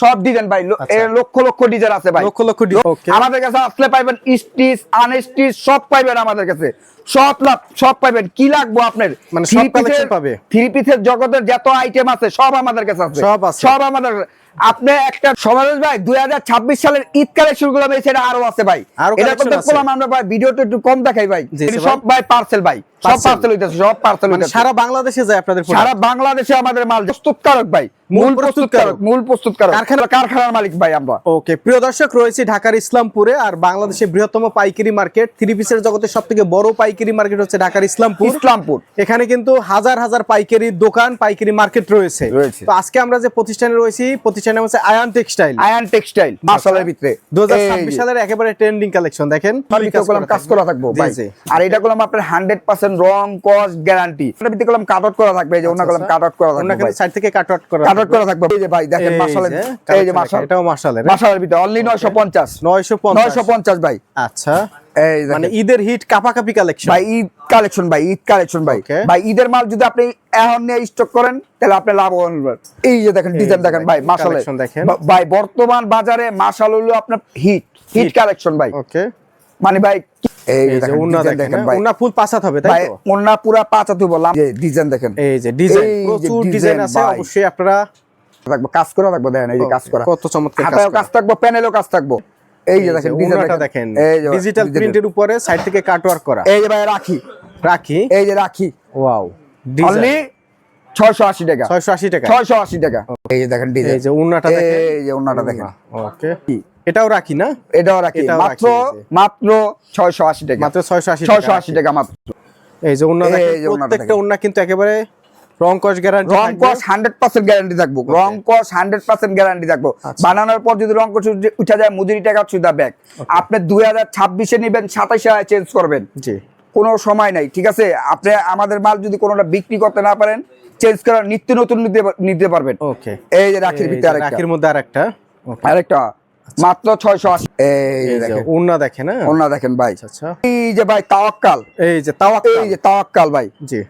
সব ডিজাইন ভাই, লক্ষ লক্ষ ডিজাইন আছে ভাই, লক্ষ লক্ষ ডিজাইন। আমাদের কাছে আসলে পাইবেন স্টিচ আনস্টিচ সব পাইবেন আমাদের কাছে, সব পাইবেন। কি লাগবে আপনার, মানে সব কালেকশন পাবে। থ্রি পিসের জগতের যত আইটেম আছে সব আমাদের কাছে আছে, সব আমাদের। আপনি একটা সমাজ ভাই 2026 সালের ঈদ কালেকশন গুলো সেটা আরো আছে ভাই, এটা তো দেখলাম আমরা ভাই, ভিডিওটা একটু কম দেখাই ভাই, সব ভাই পার্সেল ভাই, সব পার্সেল হইতাছে, সব পার্সেল হইতাছে। সারা বাংলাদেশে যায় আপনাদের, সারা বাংলাদেশে আমাদের মাল প্রস্তুতকারক ভাই, মূল প্রস্তুতকারক, কারখানার মালিক ভাই আমরা। ওকে প্রিয় দর্শক, রয়েছে ঢাকার ইসলামপুরে, আর বাংলাদেশের বৃহত্তম পাইকারি মার্কেট, থ্রি পিসের জগতের সবথেকে বড় পাইকারি মার্কেট হচ্ছে ঢাকার ইসলামপুর। এখানে কিন্তু হাজার হাজার পাইকারি দোকান, পাইকারি মার্কেট রয়েছে। তো আজকে আমরা যে প্রতিষ্ঠানে রয়েছি, প্রতিষ্ঠানে হচ্ছে আয়ান টেক্সটাইল মাশাআল্লাহর ভিতরে 2026 সালের একেবারে ট্রেন্ডিং কালেকশন। দেখেন কাজ করা থাকবে ভাই, আর এটা করলাম আপনার 100% রং কস গ্যারান্টি। এর ভিতরে করলাম কাট আউট করা থাকবে, এই যে ওনা করলাম কাট আউট করা থাকবে, ওনা সাইড থেকে কাট আউট করা থাকবে। এই যে ভাই দেখেন মাশাআল্লাহ, এই যে মাশাআল্লাহ, এটাও মাশাআল্লাহ, মাশাআল্লাহর ভিতরে অনলি 950 ভাই। আচ্ছা, এই মানে ঈদের হিট কাপাকাপি কালেকশন ভাই, ঈদ কালেকশন ভাই, ভাই ঈদের মাল যদি আপনি এখন নিয়ে স্টক করেন তাহলে আপনি লাভবান হবেন। এই যে দেখেন ডিজাইন দেখেন ভাই, মাশাআল্লাহ ভাই, বর্তমান বাজারে মাশাআল্লাহ হলো আপনার হিট কালেকশন ভাই। ওকে মানে ভাই এই যে ওন্না দেখেন ভাই, ওন্না ফুল পাঁচাত হবে তাই তো? ওন্না পুরো পাঁচাত বললাম। এই ডিজাইন দেখেন, এই যে ডিজাইন, প্রচুর ডিজাইন আছে, অবশ্যই আপনারা থাকবে, কাজ করা থাকবে। দেখেন এই যে কাজ করা, কত চমৎকার কাজ থাকবে, প্যানেলও কাজ থাকবে। এই যে দেখেন ডিজাইনটা দেখেন, ডিজিটাল প্রিন্টের উপরে সাইড থেকে কাট ওয়ার্ক করা। এই যে ভাই রাখি, এই যে রাখি, ওয়াও, অনলি 680 টাকা, 680 টাকা। এই যে দেখেন ডিজাইন, এই যে ওন্নাটা দেখেন, এই যে ওন্নাটা দেখেন। ওকে, এটাও রাখি না? এটাও রাখি, মাত্র 680 টাকা, মাত্র 680 টাকা মাত্র। এই যে ওন্না দেখেন, প্রত্যেকটা ওন্না কিন্তু একেবারে রং কস গ্যারান্টি, রং কস 100% গ্যারান্টি থাকবো, রং কস 100% গ্যারান্টি থাকবো। বানানোর পর যদি রং কস উঠে যায়, মজুরি টাকা সুদা ব্যাক। আপনি 2026 এ নেবেন, 27 এ চেঞ্জ করবেন, জি কোনো সময় নাই, ঠিক আছে? আপনি আমাদের মাল যদি কোনোটা বিক্রি করতে না পারেন, চেঞ্জ করার নিত্য নতুন নিতে পারবেন। ওকে, এই যে রাখির ভিতরে আরেকটা, রাখির মধ্যে আরেকটা মাত্র 680। এই দেখেন ওন্না দেখেন, ওন্না দেখেন ভাই। আচ্ছা, এই যে ভাই তাওয়াক্কাল, এই যে তাওয়াক্কাল ভাই, জি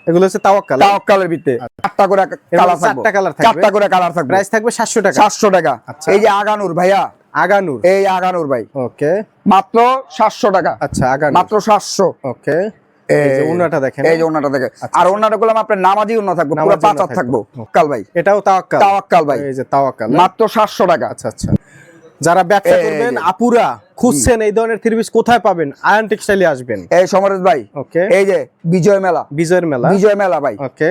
এগুলো হচ্ছে তাওয়াক্কালের ভিতরে 8টা করে কালার থাকবে, 4টা করে কালার থাকবে, প্রাইস থাকবে 700 টাকা, 700 টাকা। এই যে আগানুর ভাইয়া, এই আগানুর ভাই, ওকে মাত্র 700 টাকা। আচ্ছা, আগানুর মাত্র 700। ওকে, এই যে ওন্নাটা দেখেন, এই যে ওন্নাটা দেখেন, আর ওন্নাটা গুলো আপনার নামাজি ওন্না থাকবে, পুরো পাঁচাত থাকবে। কাল ভাই, এটাও তাওয়াক্কাল ভাই, এই যে তাওয়াক্কাল মাত্র 700 টাকা। আচ্ছা আচ্ছা, যারা ব্যবসা করবেন, আপুরা খুঁজছেন এই ধরনের থ্রি পিস, কোথায় পাবেন? আয়ান টেক্সটাইলে আসবেন। এই সমরেশ ভাই, ওকে, এই যে বিজয় মেলা ভাই, ওকে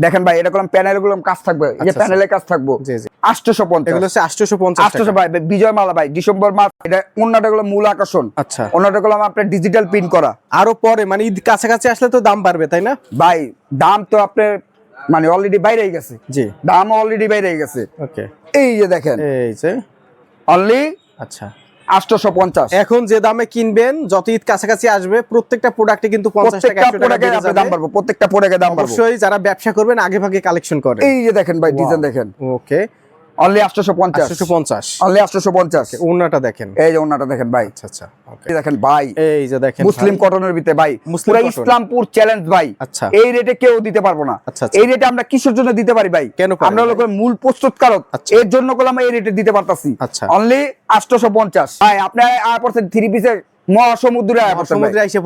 দেখেন ভাই, এটা করলাম প্যানেল গুলো কাজ থাকবে, এই যে প্যানেলের কাজ থাকবে, জি জি 850, এগুলো হচ্ছে 850 ভাই। বিজয় মেলা ভাই, ডিসেম্বর মাস, এটা ওন্নাটা গুলো মূল আকর্ষণ। আচ্ছা, ওন্নাটা গুলো আপনার ডিজিটাল প্রিন্ট করা। আরো পরে মানে ঈদ কাছাকাছি আসলে তো দাম বাড়বে, তাই না ভাই? দাম তো আপনার মানে অলরেডি বাইরে গেছে, জি দাম অলরেডি বাইরে গেছে। ওকে, এই যে দেখেন, এই যে অনলি, আচ্ছা 850। এখন যে দামে কিনবেন, যত ঈদ কাছাকাছি আসবে, প্রত্যেকটা প্রোডাক্টে কিন্তু 50 টাকা 100 টাকা দাম বাড়বে, প্রত্যেকটা প্রোডাক্টে দাম বাড়বে। অবশ্যই যারা ব্যবসা করবেন আগে ভাগে কালেকশন করেন। এই যে দেখেন ভাই, ডিজাইন দেখেন, ওকে অনলি 850, অনলি 850। ওন্নাটা দেখেন, এই যে ওন্নাটা দেখেন ভাই। আচ্ছা আচ্ছা, ওকে দেখেন ভাই, এই যে দেখেন মুসলিম কটনের ভিতরে ভাই, পুরো ইসলামপুর চ্যালেঞ্জ ভাই। আচ্ছা, এই রেটে কেউ দিতে পারবো না। এই রেটে আমরা কিসের জন্য দিতে পারি ভাই? আমরা হলো মূল প্রস্তুতকারক, এর জন্য করে আমরা এই রেটে দিতে পারতাছি। আচ্ছা, অনলি 850 ভাই। আপনি আয় পড়ছেন থ্রি পিসের মহাসমুদ্রে আয় পড়ছেন,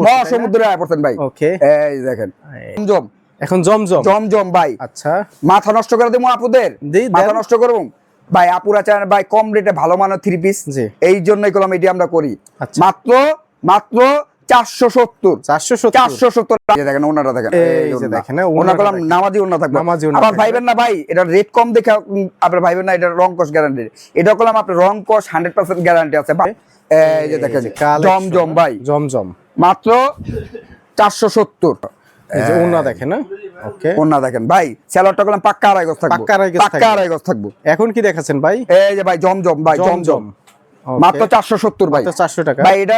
মহাসমুদ্রে আয় পড়ছেন ভাই। ওকে, এই দেখেন জমজম, এখন জমজম ভাই। আচ্ছা, মাথা নষ্ট করে দেবো আপুদের, মাথা নষ্ট করবো ভাই। আপুরা চান ভাই কম রেটে ভালো মানের থ্রি পিস, এই জন্যই কলম এটি আমরা করি। মাত্র 470। দেখেন ওনাটা দেখেন, এই যে দেখেন ওনা কলম নামাজি ওনা থাকবে। আবার ভাইবেন না ভাই, এটা রেট কম দেখে আপনার ভাইবেন না, এটা রং কস গ্যারান্টি। এটা কলম আপনার রং কস 100% গ্যারান্টি আছে ভাই। এই যে দেখেন জমজম ভাই, জমজম মাত্র 470। এই যে ওনা দেখেন, ওকে ওনা দেখেন ভাই, সেলরটা করলাম পাক্কা আড়াই গজ থাকবে, পাক্কা আড়াই গজ থাকবে। এখন কি দেখাচ্ছেন ভাই? এই যে ভাই জমজম ভাই, জমজম মাত্র 470 ভাই, 400 টাকা ভাই। এটা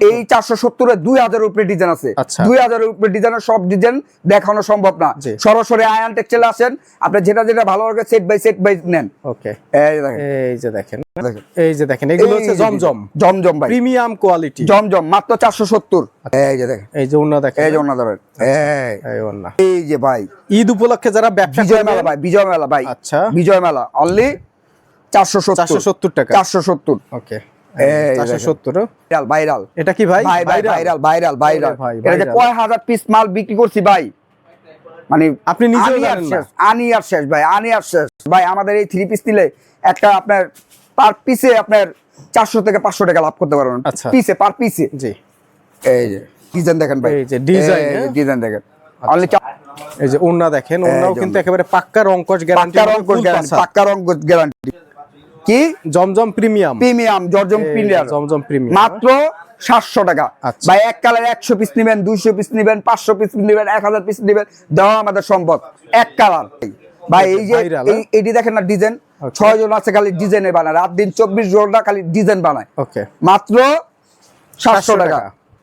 এই 470 এর 2000 এর উপরে ডিজাইন আছে। 2000 এর উপরে ডিজাইনের সব ডিজাইন দেখানো সম্ভব না। সরাসরি আয়ান টেক্সটাইল আসেন, আপনি যেটা যেটা ভালো লাগে সেট বাই নেন। ওকে, এই দেখেন, এই যে দেখেন, এই যে দেখেন, এগুলো হচ্ছে জমজম ভাই, প্রিমিয়াম কোয়ালিটি জমজম, মাত্র 470। এই যে দেখেন, এই যে ওন্না দেখেন, এই যে ওন্না দেখেন, এই ওন্না। এই যে ভাই ঈদ উপলক্ষে যারা ব্যবসা করবেন, বিজয় মেলা ভাই, আচ্ছা বিজয় মেলা অনলি 470 টাকা। 470। ওকে, এই 470 ভাইরাল। এটা কি ভাই? ভাইরাল। ভাই, এটা যে কয় হাজার পিস মাল বিক্রি করছি ভাই, মানে আপনি নিজেও জানেন না। আনি আর শেষ ভাই, আনি আর শেষ ভাই। আমাদের এই 3 পিস নিলে একটা আপনার পার পিসে আপনার 400 থেকে 500 টাকা লাভ করতে পারবেন। আচ্ছা, পিসে, পার পিসে। জি। এই যে ডিজাইন দেখেন ভাই, এই যে ডিজাইন, ডিজাইন দেখেন। অনলি এই যে ওন্না দেখেন, ওন্নাও কিন্তু একেবারে পাক্কা রংকশ গ্যারান্টি, পাক্কা রং গ্যারান্টি। কি জমজম প্রিমিয়াম, জর্জম প্রিমিয়াম, জমজম প্রিমিয়াম, মাত্র 700 টাকা ভাই। এক কালার 100 পিস নেবেন, 200 পিস নেবেন, 500 পিস নেবেন, 1000 পিস নেবেন, দেওয়া আমাদের সম্ভব। এক কালার ভাই। এই যে এইটি দেখেন না ডিজাইন, 6 জন আছে খালি ডিজাইনে বানায়, রাত দিন 24 ঘন্টা খালি ডিজাইন বানায়। ওকে, মাত্র 700 টাকা।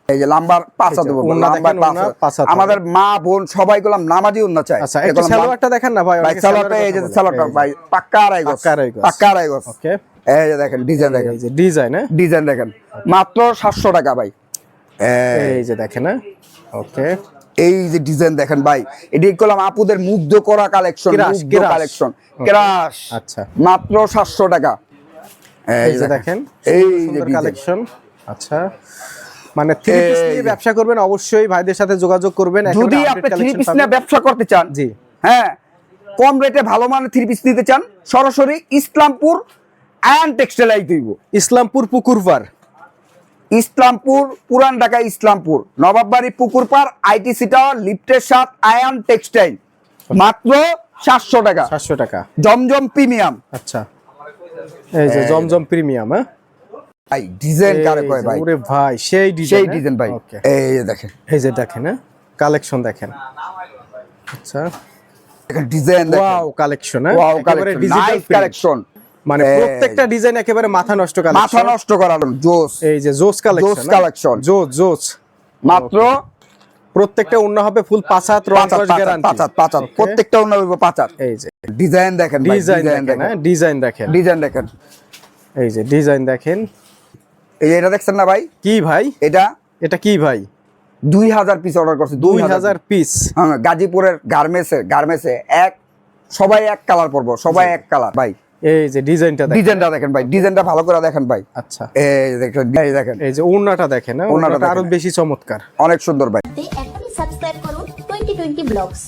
এই যে লাম্বার পাঁচা দেবো, আমাদের মা বোন সবাই গুলাম নামাজি উন্না চাই। আচ্ছা, একটু সালোয়ারটা দেখেন না ভাই। ভাই সালোয়ারটা, এই যে সালোয়ারটা ভাই পাক্কা আড়াই গজ, পাক্কা আড়াই গজ। ওকে, এই যে দেখেন ডিজাইন, দেখেন এই যে ডিজাইন, ডিজাইন দেখেন, মাত্র 700 টাকা ভাই। এই যে দেখেন। ওকে, এই যে ডিজাইন দেখেন ভাই, এটি করলাম আপুদের মুগ্ধ করা কালেকশন, মুগ্ধ কালেকশন, ক্রাশ। আচ্ছা, মাত্র 700 টাকা। এই যে দেখেন, এই যে কালেকশন। আচ্ছা, মানে 3 পিস নিয়ে ব্যবসা করবেন, অবশ্যই ভাইদের সাথে যোগাযোগ করবেন। যদি আপনি 3 পিস নিয়ে ব্যবসা করতে চান, জি হ্যাঁ, কম রেটে ভালো মানের 3 পিস নিতে চান, সরাসরি ইসলামপুর আয়ান টেক্সটাইল আইতে হইব। ইসলামপুর পুকুরপাড়, ইসলামপুর, পুরান ঢাকা ইসলামপুর, নবাববাড়ি পুকুরপাড়, আইটিসি টাওয়ার, লিফটের 7, আয়ান টেক্সটাইল। মাত্র 700 টাকা। 700 টাকা। জমজম প্রিমিয়াম। আচ্ছা, এই যে জমজম প্রিমিয়াম। হ্যাঁ ভাই, ডিজাইন কারে কয় ভাই? ওরে ভাই, সেই ডিজাইন ভাই। ওকে, এই যে দেখেন, এই যে দেখেন, কালেকশন দেখেন। আচ্ছা, দেখেন ডিজাইন দেখেন, wow collection, wow collection, nice collection. মানে প্রত্যেকটা ডিজাইন একেবারে মাথা নষ্ট কালেকশন, মাথা নষ্ট করানো জোস। এই যে জোস কালেকশন, জোস। মাত্র প্রত্যেকটা অন্য হবে ফুল 5 হাত রংকশ গ্যারান্টি, 5 হাত প্রত্যেকটা অন্য হবে 5 হাত। এই যে ডিজাইন দেখেন ভাই, ডিজাইন দেখেন, ডিজাইন দেখেন, ডিজাইন দেখেন। এই যে ডিজাইন দেখেন। এই যে এটা দেখছেন না ভাই? কি ভাই এটা কি ভাই? 2000 পিস অর্ডার করছে, 2000 পিস। হ্যাঁ, গাজীপুরের গার্মেন্টসে এক সবাই এক কালার পরবো, সবাই এক কালার ভাই। এই যে ডিজাইনটা দেখেন ভাই, ডিজাইনটা ভালো করে দেখেন ভাই। আচ্ছা, এই দেখেন, এই যে ওন্নাটা দেখেন, ওন্নাটা আরো বেশি চমৎকার, অনেক সুন্দর ভাই। এখনই সাবস্ক্রাইব করুন 2020 ব্লগস।